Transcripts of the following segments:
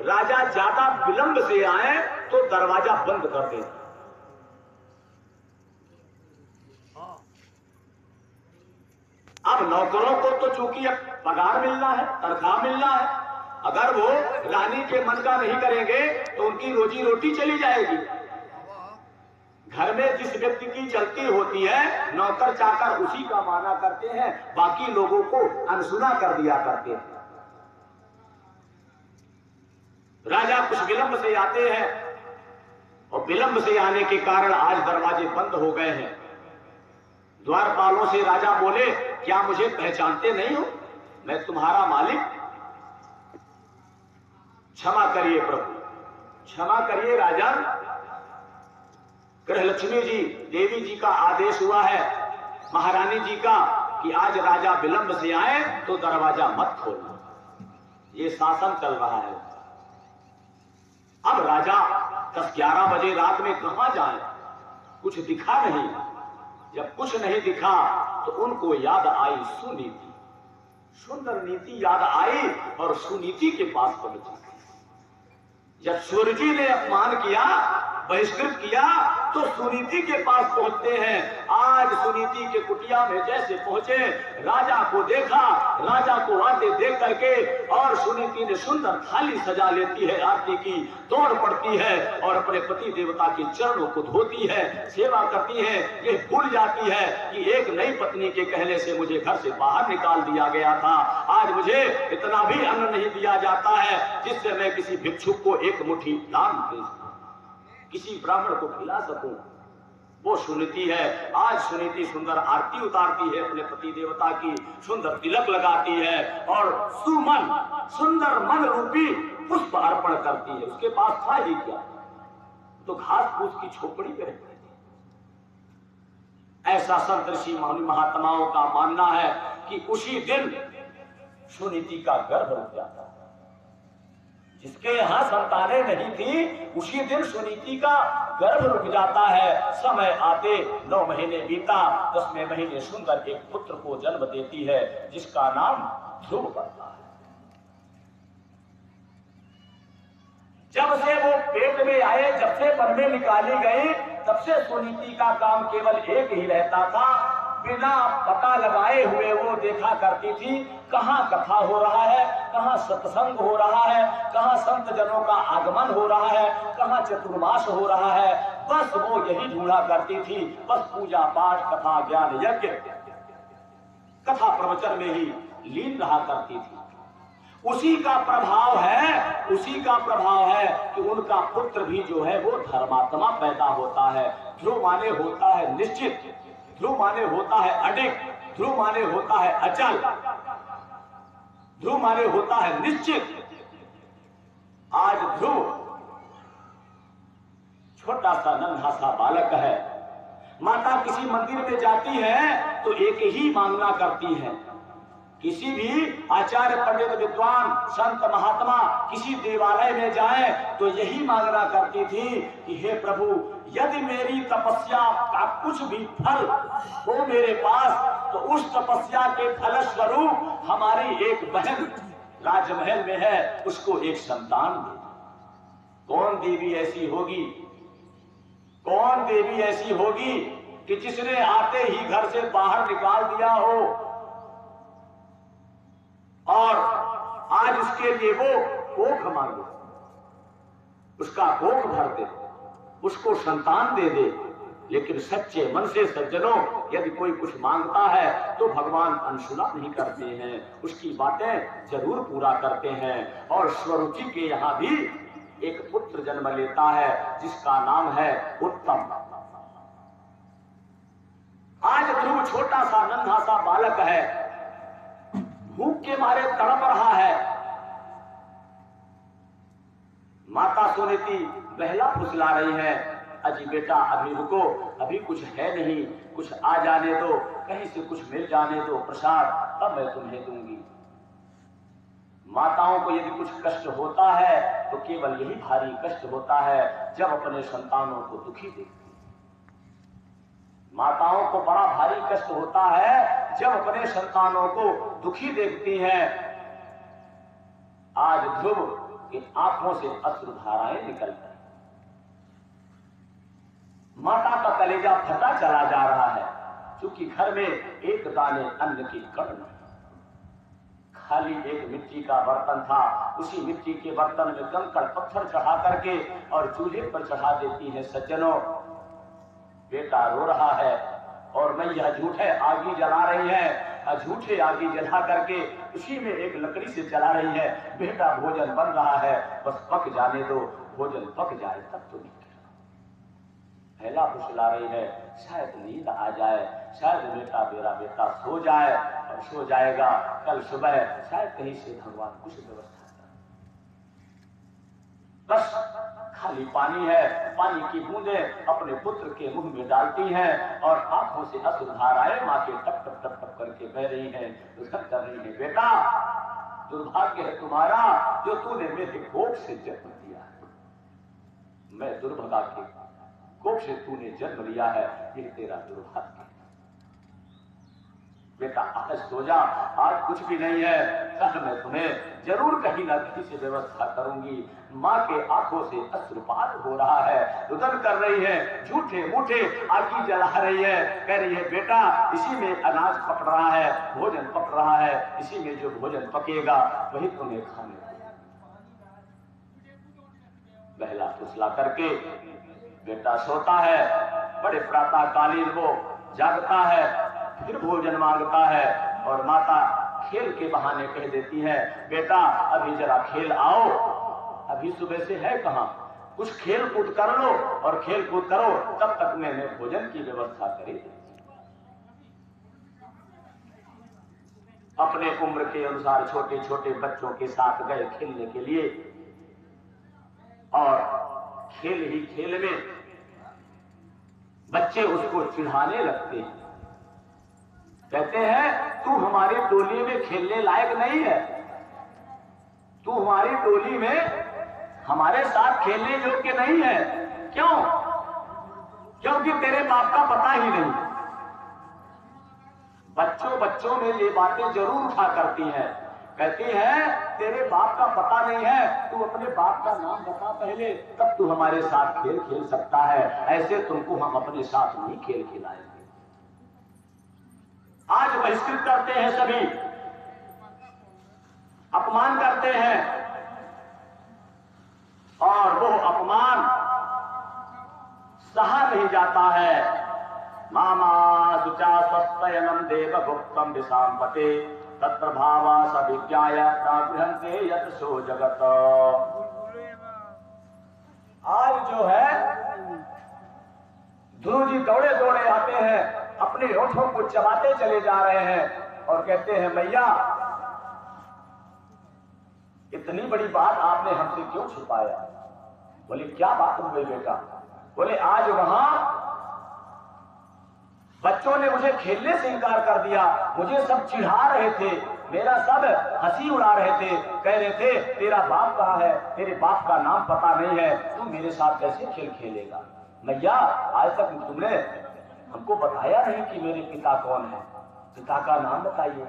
राजा ज्यादा विलंब से आए तो दरवाजा बंद कर दे। अब नौकरों को तो चूंकि अब पगार मिलना है, तनख्वाह मिलना है, अगर वो रानी के मन का नहीं करेंगे तो उनकी रोजी रोटी चली जाएगी। घर में जिस व्यक्ति की चलती होती है, नौकर चाकर उसी का माना करते हैं, बाकी लोगों को अनसुना कर दिया करते हैं। राजा कुछ विलंब से आते हैं और विलंब से आने के कारण आज दरवाजे बंद हो गए हैं। द्वारपालों से राजा बोले, क्या मुझे पहचानते नहीं हो? मैं तुम्हारा मालिक। क्षमा करिए प्रभु, क्षमा करिए राजा। गृहलक्ष्मी जी, देवी जी का आदेश हुआ है महारानी जी का कि आज राजा विलंब से आए तो दरवाजा मत खोलना। ये शासन चल रहा है। अब राजा 10-11 बजे रात में कहां जाए? कुछ दिखा नहीं। जब कुछ नहीं दिखा तो उनको याद आई सुनीति। सुंदर नीति याद आई और सुनीति के पास पहुंची। जब सूर्य जी ने अपमान किया, बहिष्कृत किया, तो सुनीति के पास पहुंचते हैं। आज सुनीति के कुटिया में जैसे पहुंचे, राजा को देखा, राजा को आते देख करके और सुनीति ने सुंदर थाली सजा लेती है, आरती की दौड़ पड़ती है और अपने पति देवता के चरणों को धोती है, सेवा करती है। ये भूल जाती है कि एक नई पत्नी के कहने से मुझे घर से बाहर निकाल दिया गया था, आज मुझे इतना भी अन्न नहीं दिया जाता है जिससे मैं किसी भिक्षुक को एक मुट्ठी दान दे सकूं, किसी ब्राह्मण को खिला सकूं। वो सुनीति है। आज सुनीति सुंदर आरती उतारती है अपने पति देवता की, सुंदर तिलक लगाती है और सुमन, सुंदर मन रूपी पुष्प अर्पण करती है। उसके पास था ही क्या, तो घास फूस की झोपड़ी में रहती थी। ऐसा संत ऋषि महात्माओं का मानना है कि उसी दिन सुनीति का गर्भ रुक जाता है। जिसके यहां संतानें नहीं थी, उसी दिन सुनीति का गर्भ रुक जाता है। समय आते 9 महीने बीता, 10वें महीने सुंदर एक पुत्र को जन्म देती है जिसका नाम ध्रुव पड़ता है। जब से वो पेट में आए, जब से मन में निकाली गई, तब से सुनीति का काम केवल एक ही रहता था, बिना पता लगाए हुए वो देखा करती थी कहां कथा हो रहा है, कहां सत्संग हो रहा है, कहां संत जनों का आगमन हो रहा है, कहां चतुर्मास हो रहा है। बस वो यही ढूंढा करती थी। बस पूजा पाठ, कथा, ज्ञान यज्ञ, कथा प्रवचन में ही लीन रहा करती थी। उसी का प्रभाव है, उसी का प्रभाव है कि उनका पुत्र भी जो है वो धर्मात्मा पैदा होता है। ध्रुव माने होता है निश्चित, ध्रुव माने होता है अडिग, ध्रुव माने होता है अचल, ध्रुव माने होता है निश्चित। आज ध्रुव छोटा सा नन्हा सा बालक है। माता किसी मंदिर में जाती है तो एक ही मांगना करती है। किसी भी आचार्य पंडित विद्वान संत महात्मा किसी देवालय में जाए तो यही मांगना करती थी कि हे प्रभु, यदि मेरी तपस्या का कुछ भी फल हो मेरे पास तो उस तपस्या के फल स्वरूप हमारी एक बहन राजमहल में है, उसको एक संतान दे। कौन देवी ऐसी होगी, कौन देवी ऐसी होगी कि जिसने आते ही घर से बाहर निकाल दिया हो और आज उसके लिए वो कोख मांगे, उसका कोख भर दे, उसको संतान दे दे। लेकिन सच्चे मन से सज्जनों, यदि कोई कुछ मांगता है तो भगवान अनसुना नहीं करते हैं, उसकी बातें जरूर पूरा करते हैं। और स्वरुचि के यहां भी एक पुत्र जन्म लेता है जिसका नाम है उत्तम। आज ध्रुव छोटा सा नन्हा सा बालक है, भूख के मारे तड़प रहा है। माता सुनीति बहला फुसला रही है, अजी बेटा अभी रुको, अभी कुछ है नहीं, कुछ आ जाने दो, कहीं से कुछ मिल जाने दो प्रसाद, तब मैं तुम्हें दूंगी। माताओं को यदि कुछ कष्ट होता है तो केवल यही भारी कष्ट होता है जब अपने संतानों को दुखी देखती। माताओं को बड़ा भारी कष्ट होता है जब अपने संतानों को दुखी देखती हैं। आज ध्रुव कि आंखों से अश्रुधाराएं निकल गई। माता का कलेजा फटा चला जा रहा है, क्योंकि घर में एक दाने अन्न की कड़ नहीं, खाली एक मिट्टी का बर्तन था। उसी मिट्टी के बर्तन में कंकड़ पत्थर चढ़ा करके और चूल्हे पर चढ़ा देती है। सज्जनों, बेटा रो रहा है और मैया झूठे आगी जला रही है, झूठे आगी जला करके उसी में एक लकड़ी से जला रही है। बेटा भोजन बन रहा है, बस पक जाने दो, भोजन पक जाए तब तो निकले। पहला फुसला रही है, शायद नींद आ जाए, शायद बेटा मेरा बेटा सो जाए, और सो जाएगा कल सुबह शायद कहीं से भगवान कुछ व्यवस्था कर। बस खाली पानी है, पानी की बूंदें अपने पुत्र के मुंह में डालती हैं और आंखों से अश्रुधाराएं मां के टप टप टप टप करके बह रही हैं, उसका कर रही है। बेटा दुर्भाग्य है तुम्हारा जो तूने मेरे कोख से जन्म दिया है, मैं दुर्भागा के कोख से तूने जन्म लिया है, ये तेरा दुर्भाग्य है। बेटा आज सो जा, आज कुछ भी नहीं है, कल मैं तुम्हें जरूर कहीं ना कहीं से व्यवस्था करूंगी। माँ के आंखों से अश्रुपात हो रहा है, रुदन कर रही है, झूठे मूठे आगी जला रही है, कह रही है बेटा इसी में अनाज पक रहा है, भोजन पक रहा है, इसी में जो भोजन पकेगा वही तुम्हें खाने को। बहला फुसला करके बेटा सोता है, बड़े प्रातःकालीन वो जागता है, फिर भोजन मांगता है और माता खेल के बहाने कह देती है बेटा अभी जरा खेल आओ, अभी सुबह से है कहां, कुछ खेल कूद कर लो और खेल कूद करो, तब तक मैंने भोजन की व्यवस्था करी। अपने उम्र के अनुसार छोटे छोटे बच्चों के साथ गए खेलने के लिए, और खेल ही खेल में बच्चे उसको चिढ़ाने लगते हैं, कहते हैं तू हमारी टोली में खेलने लायक नहीं है, तू हमारी टोली में हमारे साथ खेलने योग्य नहीं है। क्यों? क्योंकि तेरे बाप का पता ही नहीं। बच्चों में ये बातें जरूर उठा करती हैं, कहती है तेरे बाप का पता नहीं है, तू अपने बाप का नाम बता पहले, तब तू हमारे साथ खेल खेल सकता है, ऐसे तुमको हम अपने साथ नहीं खेल खिलाएंगे। आज बहिष्कृत करते हैं, सभी अपमान करते हैं, और वो अपमान सहा नहीं जाता है। मामा सुचा स्वस्तयनम देव गुप्तम विशांपते तत्र भावा सविज्ञाय प्रागृहन्ते यत सो जगत। आज जो है ध्रुव जी दौड़े दौड़े आते हैं, अपने होठों को चबाते चले जा रहे हैं और कहते हैं मैया इतनी बड़ी बात आपने हमसे क्यों छुपाया? बोले क्या बात हो गई बेटा? बोले आज वहां बच्चों ने मुझे खेलने से इनकार कर दिया, मुझे सब चिढ़ा रहे थे, मेरा सब हंसी उड़ा रहे थे, कह रहे थे तेरा बाप कहाँ है, तेरे बाप का नाम पता नहीं है, तू मेरे साथ कैसे खेल खेलेगा? मैया आज तक तुमने हमको बताया नहीं कि मेरे पिता कौन है, पिता का नाम बताइए।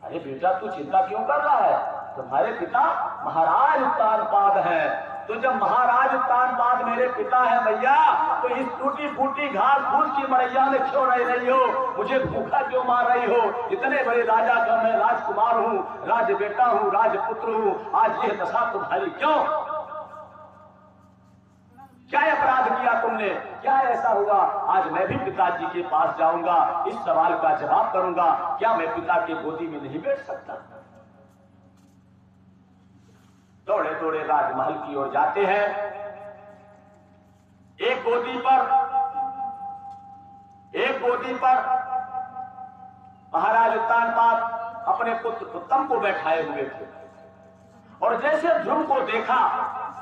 अरे बेटा तू चिंता क्यों कर रहा है, तुम्हारे पिता महाराज उत्तानपाद हैं। तो जब महाराज उत्तानपाद मेरे पिता है मैया, तो इस टूटी फूटी घास फूस की मड़ैया में क्यों रह रही हो, मुझे भूखा क्यों मार रही हो? इतने बड़े राजा का मैं राजकुमार हूँ, राज बेटा हूँ, राजपुत्र हूँ, आज यह दशा तुम्हारी क्यों? क्या अपराध किया तुमने? क्या ऐसा हुआ? आज मैं भी पिताजी के पास जाऊंगा, इस सवाल का जवाब करूंगा, क्या मैं पिता के गोदी में नहीं बैठ सकता? दौड़े दौड़े राजमहल की ओर जाते हैं। एक गोदी पर महाराज उत्तानपाद अपने पुत्र उत्तम को बैठाए हुए थे, और जैसे ध्रुव को देखा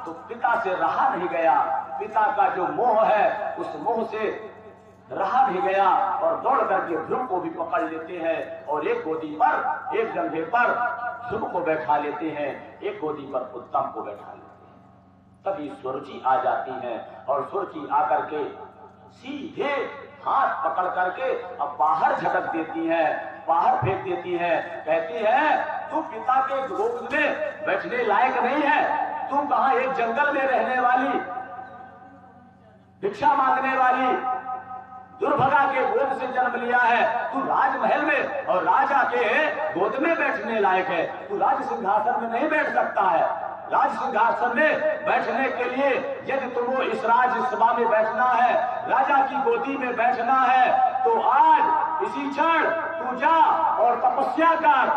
तो पिता से रहा नहीं गया, पिता का जो मोह है उस मोह से रहा नहीं गया, और दौड़ करके ध्रुव को भी पकड़ लेते हैं और एक गोदी पर, एक जंघे पर ध्रुव को बैठा लेते हैं, एक गोदी पर उत्तम को बैठा लेते हैं। तभी सुरुचि आ जाती है और सुरुचि आकर के सीधे हाथ पकड़ करके अब बाहर झटक देती है, बाहर फेंक देती है, कहती है तू पिता के गोद में बैठने लायक नहीं है, तू कहां एक जंगल में रहने वाली, भिक्षा मांगने वाली दुर्भगा के गोद से जन्म लिया है, तू राजमहल में और राजा के गोद में बैठने लायक है। तू राज सिंहासन में नहीं बैठ सकता है। राज सिंहासन में बैठने के लिए यदि तुमको इस राज्यसभा में बैठना है, राजा की गोदी में बैठना है, तो आज इसी क्षण तू जा और तपस्या कर,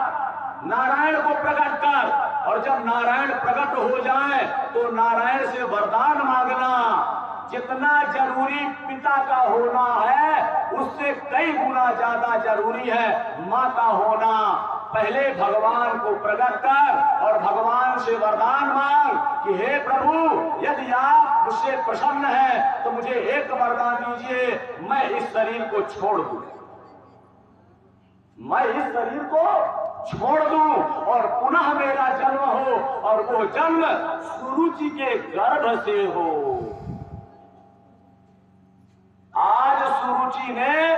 नारायण को प्रकट कर, और जब नारायण प्रकट हो जाए तो नारायण से वरदान मांगना। जितना जरूरी पिता का होना है उससे कई गुना ज्यादा जरूरी है माता होना। पहले भगवान को प्रकट कर और भगवान से वरदान मांग कि हे प्रभु, यदि आप मुझसे प्रसन्न हैं तो मुझे एक वरदान दीजिए, मैं इस शरीर को छोड़ दूं, मैं इस शरीर को छोड़ दूं और पुनः मेरा जन्म हो, और वो जन्म सुरुचि के गर्भ से हो। आज सुरुचि ने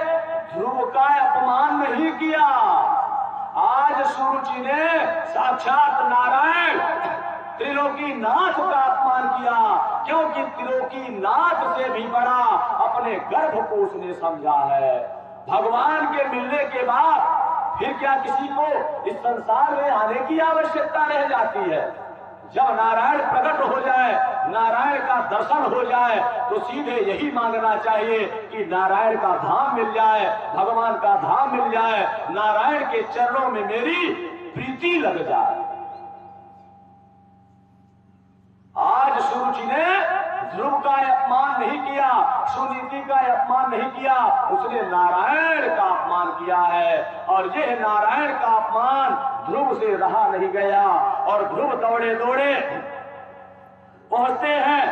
ध्रुव का अपमान नहीं किया, आज सुरुचि ने साक्षात नारायण त्रिलोकीनाथ का अपमान किया, क्योंकि त्रिलोकीनाथ से भी बड़ा अपने गर्भ को उसने समझा है। भगवान के मिलने के बाद फिर क्या किसी को इस संसार में आने की आवश्यकता रह जाती है? जब नारायण प्रकट हो जाए, नारायण का दर्शन हो जाए, तो सीधे यही मांगना चाहिए कि नारायण का धाम मिल जाए, भगवान का धाम मिल जाए, नारायण के चरणों में मेरी प्रीति लग जाए। आज सुरुचि ने ध्रुव का अपमान नहीं किया, सुनीति का अपमान नहीं किया, उसने नारायण का अपमान किया है। और यह नारायण का अपमान ध्रुव से रहा नहीं गया, और ध्रुव दौड़े दौड़े पहुंचते हैं।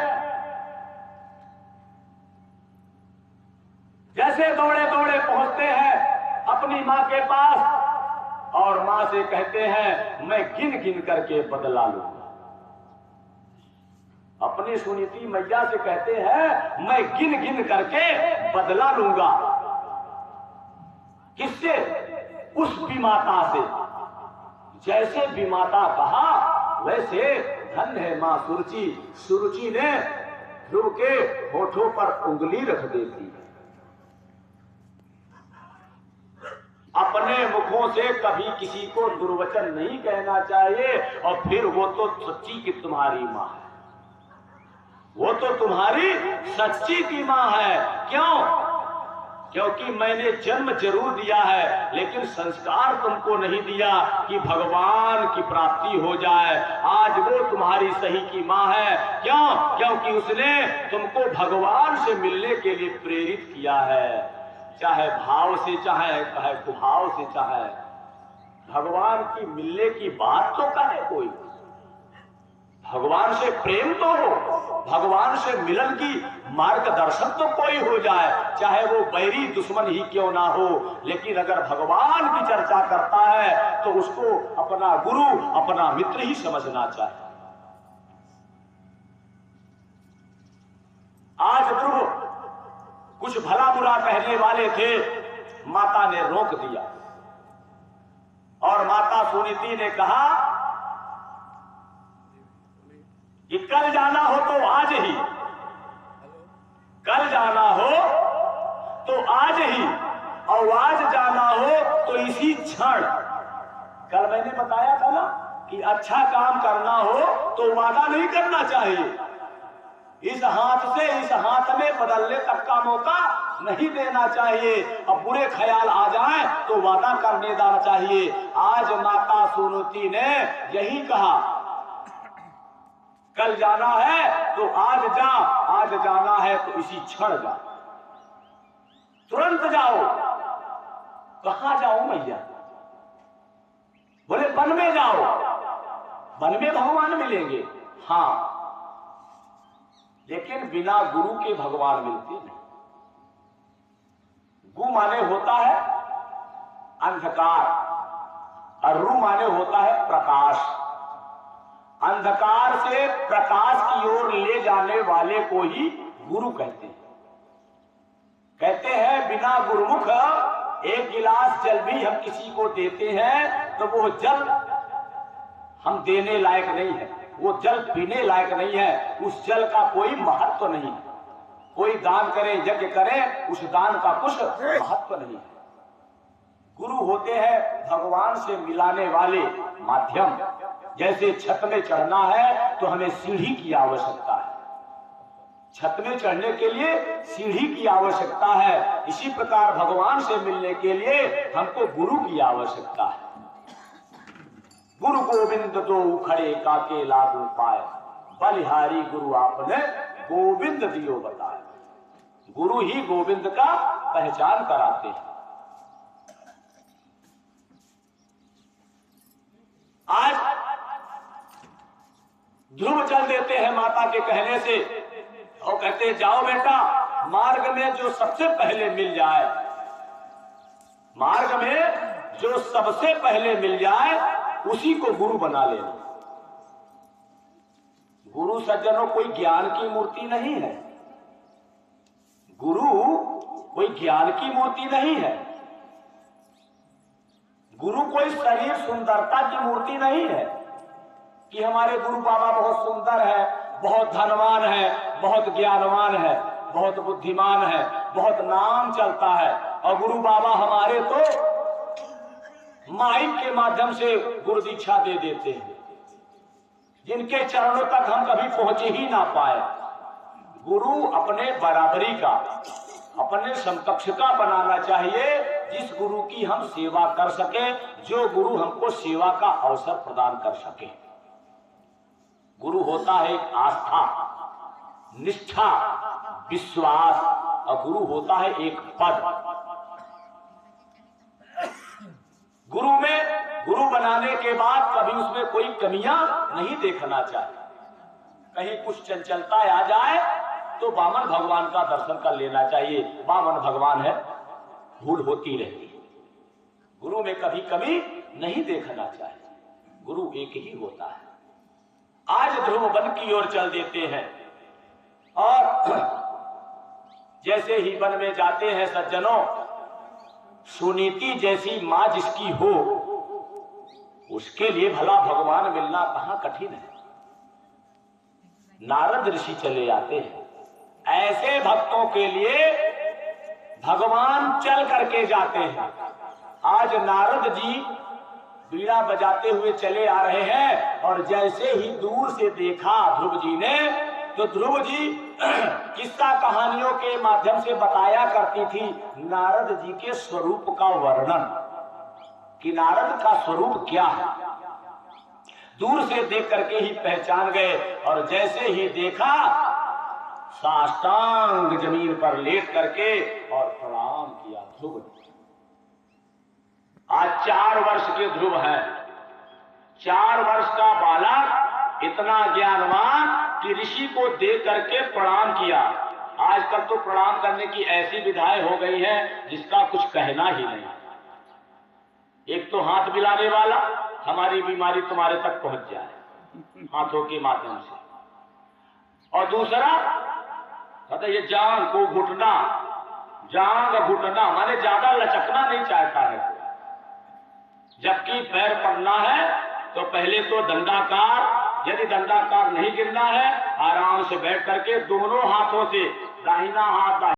जैसे दौड़े दौड़े पहुंचते हैं अपनी मां के पास, और मां से कहते हैं मैं गिन गिन करके बदला लूंगा। अपनी सुनीति मैया से कहते हैं मैं गिन गिन करके बदला लूंगा। किससे? उस विमाता से। जैसे विमाता कहा वैसे धन्य है मां सुरुचि। सुरुचि ने ध्रुव के होठों पर उंगली रख देती। अपने मुखों से कभी किसी को दुर्वचन नहीं कहना चाहिए, और फिर वो तो सच्ची की तुम्हारी मां है, वो तो तुम्हारी सच्ची की मां है। क्यों? क्योंकि मैंने जन्म जरूर दिया है, लेकिन संस्कार तुमको नहीं दिया कि भगवान की प्राप्ति हो जाए। आज वो तुम्हारी सही की मां है। क्यों? क्योंकि उसने तुमको भगवान से मिलने के लिए प्रेरित किया है, चाहे भाव से, चाहे कुभाव से, चाहे भगवान की मिलने की बात तो कहे कोई, भगवान से प्रेम तो हो, भगवान से मिलन की मार्गदर्शन तो कोई हो जाए, चाहे वो बैरी दुश्मन ही क्यों ना हो, लेकिन अगर भगवान की चर्चा करता है तो उसको अपना गुरु, अपना मित्र ही समझना चाहिए। आज ध्रुव कुछ भला बुरा कहने वाले थे, माता ने रोक दिया, और माता सुनीति ने कहा कि कल जाना हो तो आज ही, कल जाना हो तो आज ही, और आज जाना हो तो इसी क्षण। कल मैंने बताया था ना कि अच्छा काम करना हो तो वादा नहीं करना चाहिए, इस हाथ से इस हाथ में बदलने तक का मौका नहीं देना चाहिए। अब बुरे ख्याल आ जाए तो वादा करने देना चाहिए। आज माता सुनीति ने यही कहा, कल जाना है तो आज जा, आज जाना है तो इसी क्षण जा, तुरंत जाओ। कहां जाओ मैया? बोले वन में जाओ, वन में भगवान मिलेंगे। हाँ, लेकिन बिना गुरु के भगवान मिलते नहीं। गु माने होता है अंधकार, और रु माने होता है प्रकाश। अंधकार से प्रकाश की ओर ले जाने वाले को ही गुरु कहते हैं। कहते हैं बिना गुरुमुख एक गिलास जल भी हम किसी को देते हैं तो वो जल हम देने लायक नहीं है। वो जल पीने लायक नहीं है, उस जल का कोई महत्व नहीं है। कोई दान करे, यज्ञ करे, उस दान का कुछ महत्व नहीं है। गुरु होते हैं भगवान से मिलाने वाले माध्यम। जैसे छत में चढ़ना है तो हमें सीढ़ी की आवश्यकता है, छत में चढ़ने के लिए सीढ़ी की आवश्यकता है। इसी प्रकार भगवान से मिलने के लिए हमको गुरु की आवश्यकता है। गुरु गोविंद दो उखड़े काके लागू पाए, बलिहारी गुरु आपने गोविंद दियो बताए। गुरु ही गोविंद का पहचान कराते हैं। आज ध्रुव चल देते हैं माता के कहने से और कहते हैं जाओ बेटा, मार्ग में जो सबसे पहले मिल जाए, मार्ग में जो सबसे पहले मिल जाए उसी को गुरु बना लेना। गुरु सज्जनों कोई ज्ञान की मूर्ति नहीं है, गुरु कोई ज्ञान की मूर्ति नहीं है, गुरु कोई शरीर सुंदरता की मूर्ति नहीं है कि हमारे गुरु बाबा बहुत सुंदर है, बहुत धनवान है, बहुत ज्ञानवान है, बहुत बुद्धिमान है, बहुत नाम चलता है, और गुरु बाबा हमारे तो माइक के माध्यम से गुरु दीक्षा दे देते हैं, जिनके चरणों तक हम कभी पहुंचे ही ना पाए। गुरु अपने बराबरी का, अपने समकक्ष का बनाना चाहिए, जिस गुरु की हम सेवा कर सके, जो गुरु हमको सेवा का अवसर प्रदान कर सके। गुरु होता है एक आस्था, निष्ठा, विश्वास, और गुरु होता है एक पद। गुरु में, गुरु बनाने के बाद कभी उसमें कोई कमियां नहीं देखना चाहिए। कहीं कुछ चंचलता आ जाए तो वामन भगवान का दर्शन कर लेना चाहिए। वामन भगवान है, भूल होती रहती है। गुरु में कभी कमी नहीं देखना चाहिए, गुरु एक ही होता है। आज ध्रुव वन की ओर चल देते हैं, और जैसे ही वन में जाते हैं सज्जनों, सुनीति जैसी मां जिसकी हो, उसके लिए भला भगवान मिलना कहां कठिन है। नारद ऋषि चले आते हैं, ऐसे भक्तों के लिए भगवान चल करके जाते हैं। आज नारद जी बीड़ा बजाते हुए चले आ रहे हैं, और जैसे ही दूर से देखा ध्रुव जी ने, तो ध्रुव जी किस्सा कहानियों के माध्यम से बताया करती थी नारद जी के स्वरूप का वर्णन, कि नारद का स्वरूप क्या है। दूर से देख करके ही पहचान गए, और जैसे ही देखा साष्टांग जमीन पर लेट करके और प्रणाम किया ध्रुव ने। आज 4 वर्ष के ध्रुव है, 4 वर्ष का बालक इतना ज्ञानवान कि ऋषि को देख करके प्रणाम किया। आजकल तो प्रणाम करने की ऐसी विधाएं हो गई हैं जिसका कुछ कहना ही नहीं। एक तो हाथ मिलाने वाला, हमारी बीमारी तुम्हारे तक पहुंच जाए हाथों के माध्यम से, और दूसरा कहते ये जांग को घुटना, जांग घुटना माने ज्यादा लचकना नहीं चाहता है कोई। जबकि पैर पड़ना है तो पहले तो दंडाकार, यदि दंडाकार नहीं गिरना है, आराम से बैठ करके दोनों हाथों से दाहिना हाथ